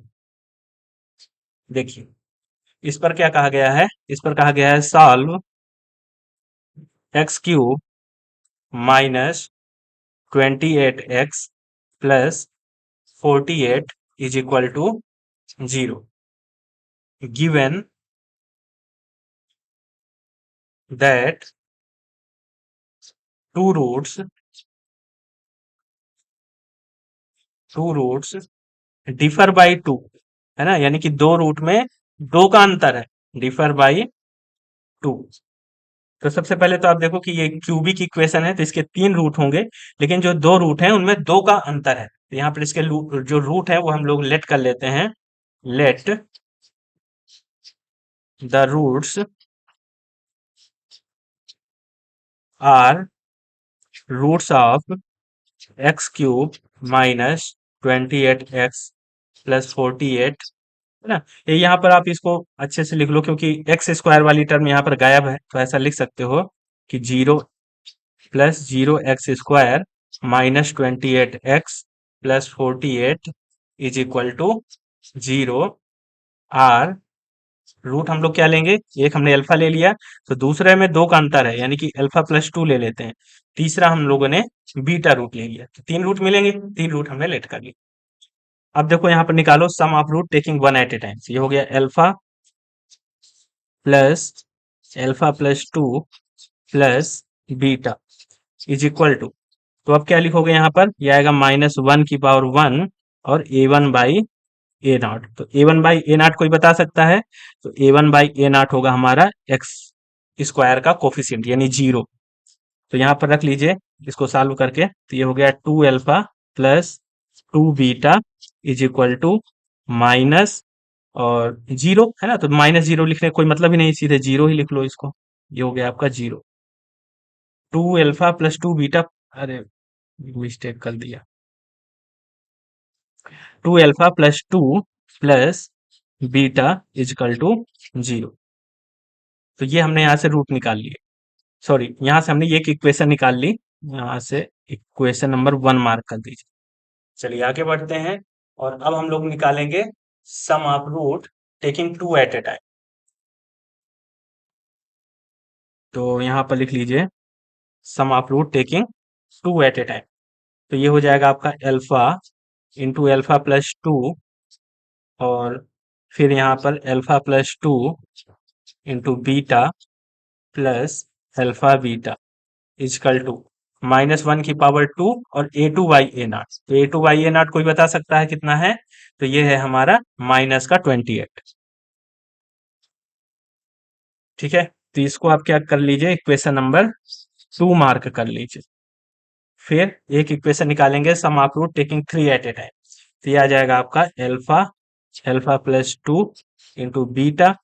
देखिए इस पर क्या कहा गया है, इस पर कहा गया है solve x³ minus 28x plus 48 is equal to 0, given that two roots differ by 2, है ना, यानी कि दो रूट में दो का अंतर है, डिफर बाई 2। तो सबसे पहले तो आप देखो कि ये क्यूबिक इक्वेशन है तो इसके 3 रूट होंगे, लेकिन जो दो रूट हैं उनमें दो का अंतर है, तो यहाँ पर इसके जो रूट है वो हम लोग लेट कर लेते हैं, let the roots are roots of x cube minus 28x plus 48, है ना। ये यहाँ पर आप इसको अच्छे से लिख लो, क्योंकि एक्स स्क्वायर वाली टर्म यहाँ पर गायब है, तो ऐसा लिख सकते हो कि 0 + 0x² minus 28x plus 48 is equal to 0। Are root हम लोग क्या लेंगे, एक हमने अल्फा ले लिया, तो दूसरे में दो का अंतर है, यानी कि अल्फा + 2 ले लेते हैं। तीसरा हम लोगों ने बीटा रूट ले लिया, तो 3 रूट मिलेंगे, 3 रूट हमने लेट कर ली। अब देखो यहाँ पर निकालो sum of root taking one at a time. ये हो गया alpha + 2 plus beta is equal to, तो अब क्या लिखोगे यहाँ पर, ये आएगा -1⁻1 और a1/a0। तो a1/a0 कोई बता सकता है, तो a1/a0 होगा हमारा एक्स स्क्वायर का कोफिशिएंट यानी 0। तो यहाँ पर रख लीजिए इसको सॉल्व करके, तो ये हो गया 2α + 2β इज इक्वल टू माइनस और 0, है ना। तो -0 लिखने का कोई मतलब ही नहीं, सीधे 0 ही लिख लो इसको। ये हो गया आपका 0। 2α + 2β, अरे मिस्टेक कर दिया, 2α + 2 plus beta is equal to 0। तो ये हमने यहाँ से रूट निकाल लिए, सॉरी यहाँ से हमने ये एक इक्वेशन निकाल ली, यहाँ से इक्वेशन नंबर 1 मार्क कर दीजिए। चलिए आगे बढ़ते हैं, और अब हम लोग निकालेंगे sum of root taking 2 at a time. तो यहाँ पर लिख लीजिए sum of root taking 2 at a time. तो ये हो जाएगा आपका अल्फा इंटू α + 2, और फिर यहाँ पर α + 2 into beta plus alpha beta is equal to -1⁻2 और a2/a0। तो a2/a0 कोई बता सकता है कितना है, तो ये है हमारा -28। ठीक है, तो इसको आप क्या कर लीजिए, इक्वेशन नंबर 2 मार्क कर लीजिए। फिर एक इक्वेशन निकालेंगे sum of root taking 3 at a time. तो ये आ जाएगा आपका α + 2 into beta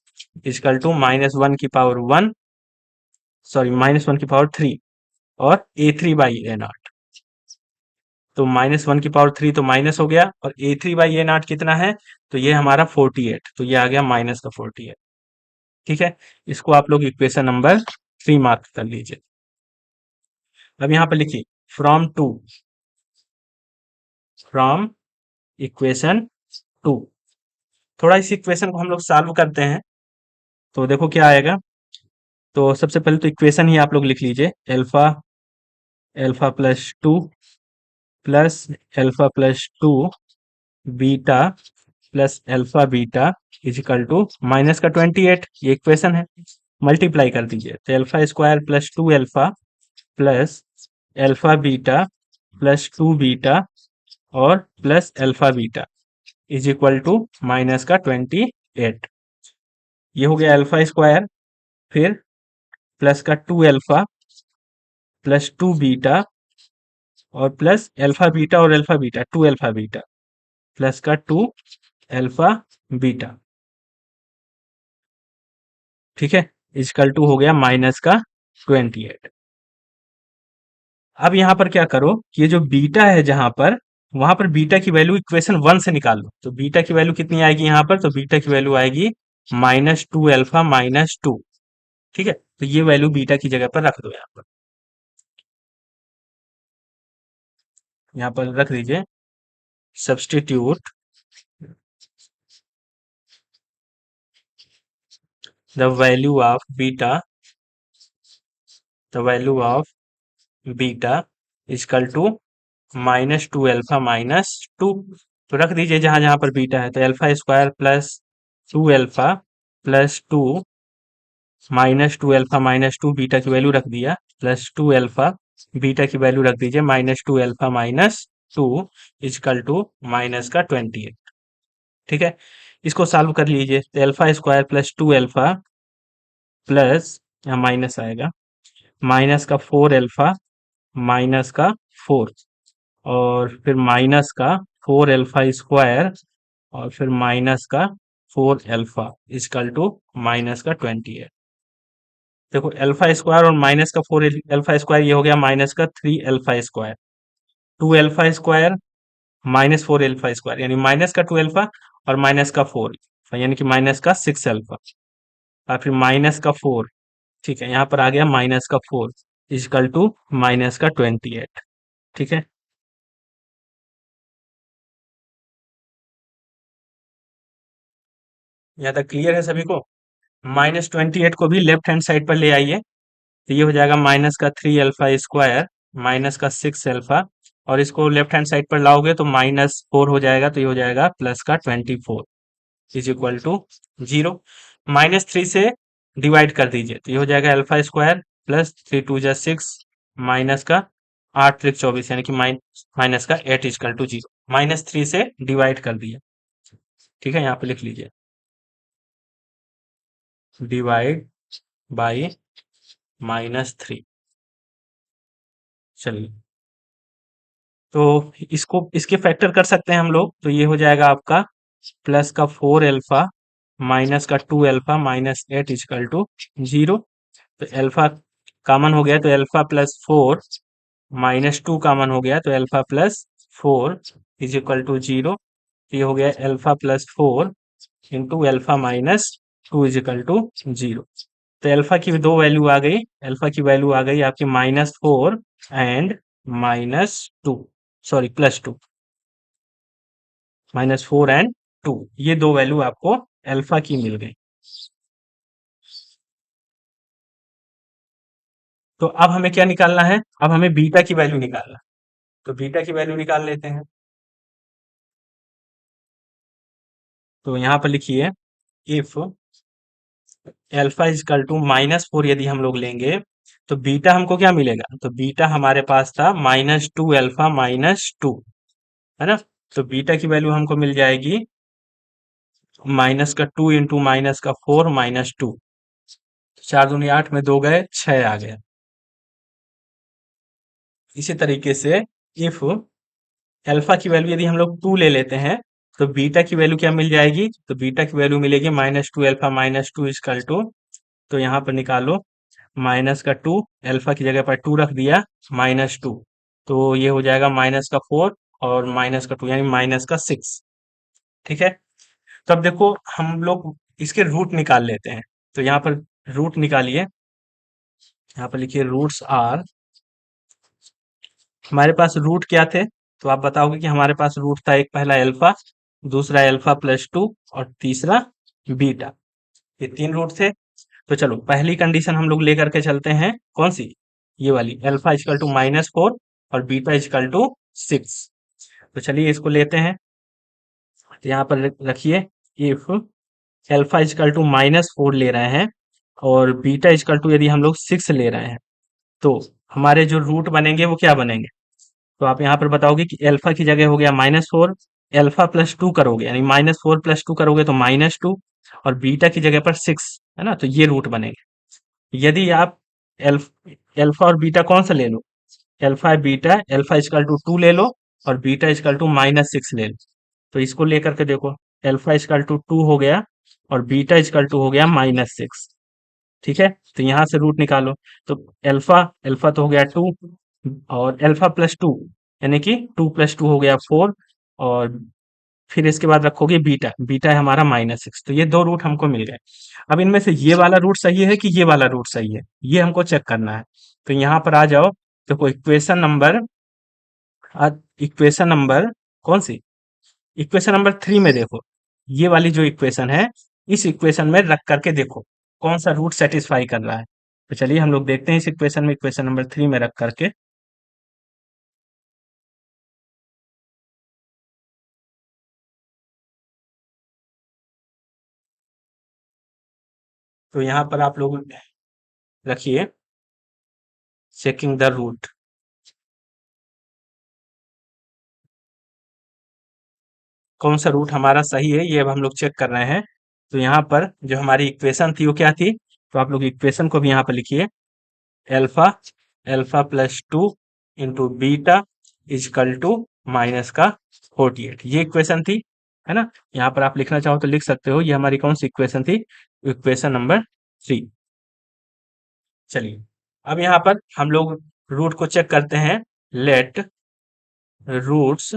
is equal to -1⁻1, sorry -1⁻3 और a3/a0। तो -1⁻3 तो माइनस हो गया, और a3/a0 कितना है, तो ये हमारा 48, तो ये आ गया -48। ठीक है, इसको आप लोग इक्वेशन नंबर 3 मार्क कर लीजिए। अब यहाँ पर लिखिए फ्रॉम इक्वेशन 2। थोड़ा इस इक्वेशन को हम लोग सॉल्व करते हैं, तो देखो क्या आएगा। तो सबसे पहले तो इक्वेशन ही आप लोग लिख लीजिए, α + 2 plus α + 2 beta plus alpha beta is equal to minus का 28, ये इक्वेशन है, मल्टीप्लाई कर दीजिए। तो α² + 2α प्लस अल्फा बीटा प्लस 2β और plus alpha beta is equal to -28। ये हो गया α², फिर प्लस का 2α प्लस 2β और प्लस अल्फा बीटा और अल्फा बीटा 2α β प्लस का 2α β। ठीक है, इजकल टू हो गया माइनस का 28। अब यहाँ पर क्या करो कि ये जो बीटा है जहां पर, वहां पर बीटा की वैल्यू इक्वेशन 1 से निकाल लो। तो बीटा की वैल्यू कितनी आएगी यहाँ पर, तो बीटा की वैल्यू आएगी -2α - 2। ठीक है, तो ये वैल्यू बीटा की जगह पर रख दो, यहाँ पर रख दीजिए, substitute the value of beta, the value of beta is equal to -2α - 2। तो रख दीजिए जहां जहां पर बीटा है, तो α² प्लस 2α प्लस 2 -2α - 2 बीटा की वैल्यू रख दिया, प्लस 2α बीटा की वैल्यू रख दीजिए -2α - 2 इजकल टू माइनस का 28। ठीक है, इसको सॉल्व कर लीजिए, तो α² प्लस 2α प्लस, यहाँ माइनस आएगा, माइनस का 4α माइनस का 4, और फिर माइनस का 4α² और फिर माइनस का 4α इजकल टू माइनस का 28। देखो अल्फा स्क्वायर और माइनस का 4 अल्फा स्क्वायर, ये हो गया माइनस का 3 alpha square, 2 alpha square minus 4 alpha square, यानी माइनस का 2 अल्फा और माइनस का 4, यानी कि माइनस का 6 अल्फा, और फिर माइनस का 4। ठीक है, यहाँ पर आ गया माइनस का 4 इजकल टू माइनस का 28। ठीक है, यहाँ तक क्लियर है सभी को? -28 को भी लेफ्ट हैंड साइड पर ले आइए, तो ये हो जाएगा माइनस का 3 अल्फा स्क्वायर माइनस का 6 अल्फा, और इसको लेफ्ट हैंड साइड पर लाओगे तो -4 हो जाएगा, तो ये हो जाएगा प्लस का 24 इज इक्वल टू 0। -3 से डिवाइड कर दीजिए, तो ये हो जाएगा अल्फा स्क्वायर प्लस 3 टू जा 6 माइनस का 8 त्रिक 24, यानी कि माइनस का 8 इजकल टू 0। -3 से डिवाइड कर दिया। ठीक है, यहाँ पे लिख लीजिए डिवाइड बाई -3। चलिए, तो इसको इसके फैक्टर कर सकते हैं हम लोग, तो ये हो जाएगा आपका प्लस का 4 अल्फा माइनस का 2 अल्फा माइनस 8 इजकल टू 0। तो अल्फा कॉमन हो गया, तो अल्फा प्लस 4 माइनस 2 कॉमन हो गया, तो alpha plus 4 is equal to 0। ये हो गया alpha plus 4 into alpha minus 2 is equal to 0। तो अल्फा की दो वैल्यू आ गई, अल्फा की वैल्यू आ गई आपकी -4 एंड -2, सॉरी +2, -4 एंड 2, ये दो वैल्यू आपको अल्फा की मिल गई। तो अब हमें क्या निकालना है? अब हमें बीटा की वैल्यू निकालना है। तो बीटा की वैल्यू निकाल लेते हैं। तो यहाँ पर लिखिए इफ अल्फा इजकल टू -4 यदि हम लोग लेंगे, तो बीटा हमको क्या मिलेगा? तो बीटा हमारे पास था -2 अल्फा -2, है ना? तो बीटा की वैल्यू हमको मिल जाएगी माइनस का 2 इंटू माइनस का 4 -2, 4 दूनी 8 में 2 गए 6 आ गया। इसी तरीके से इफ अल्फा की वैल्यू यदि हम लोग 2 ले लेते हैं, तो बीटा की वैल्यू क्या मिल जाएगी? तो बीटा की वैल्यू मिलेगी -2 अल्फा -2 इजकल टू, तो यहाँ पर निकालो माइनस का 2, अल्फा की जगह पर 2 रख दिया, -2, तो ये हो जाएगा माइनस का 4 और माइनस का 2, यानी माइनस का 6। ठीक है, तो अब देखो हम लोग इसके रूट निकाल लेते हैं। तो यहाँ पर रूट निकालिए, यहाँ पर लिखिए रूट्स आर, हमारे पास रूट क्या थे? तो आप बताओगे कि हमारे पास रूट था, एक पहला अल्फा, दूसरा अल्फा प्लस 2 और तीसरा बीटा, ये 3 रूट थे। तो चलो पहली कंडीशन हम लोग लेकर के चलते हैं, कौन सी? ये वाली, अल्फा इजकल टू -4 और बीटा इजकल टू 6। तो चलिए इसको लेते हैं, तो यहाँ पर रखिए इफ अल्फा इजकल टू -4 ले रहे हैं और बीटा इजकल टू यदि हम लोग 6 ले रहे हैं, तो हमारे जो रूट बनेंगे वो क्या बनेंगे? तो आप यहाँ पर बताओगे कि अल्फा की जगह हो गया -4, अल्फा प्लस 2 करोगे, यानी -4 प्लस 2 करोगे तो -2, और बीटा की जगह पर 6, है ना? तो ये रूट बनेंगे। यदि आप एल्फ अल्फा और बीटा कौन सा ले लो? Alpha beta, alpha is equal to 2 ले लो और बीटा इजकल टू -6 ले लो। तो इसको लेकर के देखो, अल्फा इजकल टू 2 हो गया और बीटा इजकल टू हो गया -6। ठीक है, तो यहाँ से रूट निकालो। तो अल्फा अल्फा तो हो गया 2, और अल्फा प्लस 2 यानी कि 2 प्लस 2 हो गया 4, और फिर इसके बाद रखोगे बीटा, बीटा है हमारा -6। तो ये दो रूट हमको मिल गए। अब इनमें से ये वाला रूट सही है कि ये वाला रूट सही है, ये हमको चेक करना है। तो यहाँ पर आ जाओ, देखो इक्वेशन नंबर कौन सी? इक्वेशन नंबर 3 में देखो, ये वाली जो इक्वेशन है, इस इक्वेशन में रख करके देखो कौन सा रूट सेटिस्फाई कर रहा है। तो चलिए हम लोग देखते हैं इस इक्वेशन में, इक्वेशन नंबर 3 में रख करके। तो यहाँ पर आप लोग रखिए चेकिंग द रूट। कौन सा रूट हमारा सही है, ये अब हम लोग चेक कर रहे हैं। तो यहाँ पर जो हमारी इक्वेशन थी वो क्या थी? तो आप लोग इक्वेशन को भी यहाँ पर लिखिए, alpha alpha plus 2 into beta is equal to minus का 48, ये इक्वेशन थी, है ना? यहाँ पर आप लिखना चाहो तो लिख सकते हो, ये हमारी कौन सी इक्वेशन थी? Equation number 3। चलिए, अब यहाँ पर हम लोग रूट को चेक करते हैं। लेट रूट्स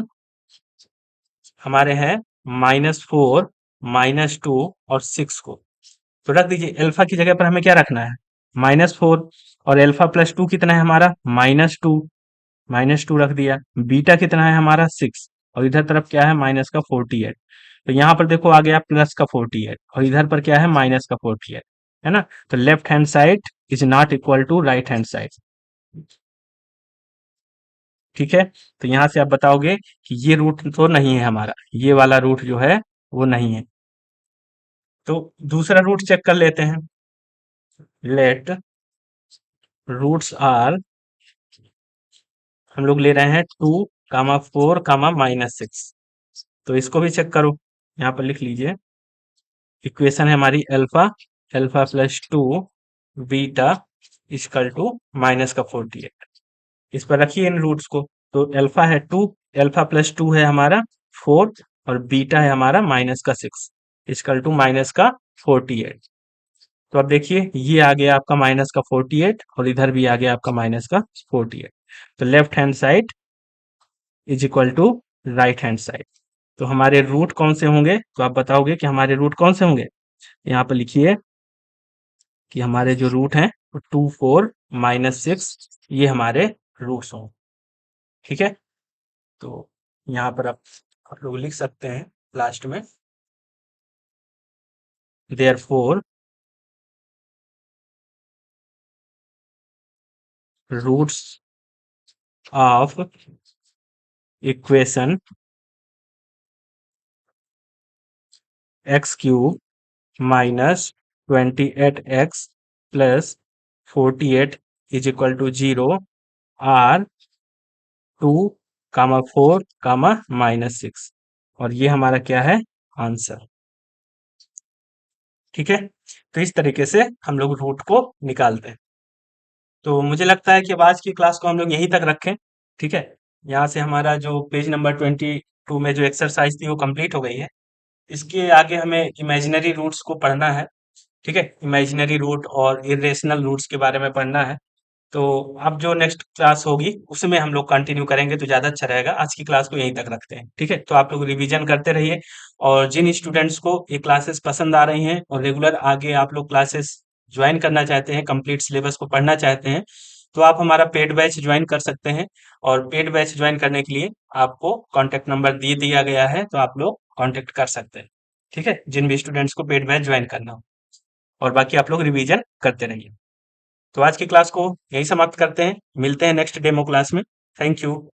हमारे हैं -4, -2 और 6 को। तो रख दीजिए, अल्फा की जगह पर हमें क्या रखना है, -4, और अल्फा प्लस 2 कितना है हमारा, -2, -2 रख दिया। बीटा कितना है हमारा, 6, और इधर तरफ क्या है, माइनस का 48। तो यहाँ पर देखो आ गया प्लस का 48, और इधर पर क्या है, माइनस का 48, है ना। तो left hand side is not equal to right hand side. ठीक है, तो यहाँ से आप बताओगे कि ये रूट तो नहीं है हमारा, ये वाला रूट जो है वो नहीं है। तो दूसरा रूट चेक कर लेते हैं। लेट रूट्स आर, हम लोग ले रहे हैं 2, 4, -6। तो इसको भी चेक करो, यहाँ पर लिख लीजिए। इक्वेशन है हमारी alpha, alpha plus 2 beta equal to -48। इस पर रखिए इन रूट्स को। तो अल्फा है 2, अल्फा प्लस 2 है हमारा 4, और बीटा है हमारा -6 इक्वल टू -48। तो अब देखिए, ये आ गया आपका -48, और इधर भी आ गया आपका -48। तो left hand side is equal to right hand side. तो हमारे रूट कौन से होंगे, तो आप बताओगे कि हमारे रूट कौन से होंगे। यहाँ पर लिखिए कि हमारे जो रूट हैं, 2, 4, -6, ये हमारे रूट्स हों। ठीक है, तो यहाँ पर आप लोग लिख सकते हैं लास्ट में, therefore roots of equation x³ -28x plus 48 is equal to 0 are 2, 4, -6, और ये हमारा क्या है, आंसर। ठीक है, तो इस तरीके से हम लोग रूट को निकालते हैं। तो मुझे लगता है कि अब आज की क्लास को हम लोग यहीं तक रखें। ठीक है, यहाँ से हमारा जो पेज नंबर 22 में जो एक्सरसाइज थी वो कंप्लीट हो गई है। इसके आगे हमें इमेजिनरी रूट्स को पढ़ना है। ठीक है, इमेजिनरी रूट और इरेशनल रूट्स के बारे में पढ़ना है। तो अब जो नेक्स्ट क्लास होगी उसमें हम लोग कंटिन्यू करेंगे तो ज़्यादा अच्छा रहेगा। आज की क्लास को यहीं तक रखते हैं। ठीक है, तो आप लोग रिवीजन करते रहिए, और जिन स्टूडेंट्स को ये क्लासेस पसंद आ रही हैं और रेगुलर आगे आप लोग क्लासेस ज्वाइन करना चाहते हैं, कंप्लीट सिलेबस को पढ़ना चाहते हैं, तो आप हमारा पेड बैच ज्वाइन कर सकते हैं। और पेड बैच ज्वाइन करने के लिए आपको कॉन्टैक्ट नंबर दे दिया गया है, तो आप लोग कॉन्टैक्ट कर सकते हैं। ठीक है, जिन भी स्टूडेंट्स को पेड बैच ज्वाइन करना हो, और बाकी आप लोग रिवीजन करते रहिए। तो आज की क्लास को यही समाप्त करते हैं, मिलते हैं नेक्स्ट डेमो क्लास में। Thank you.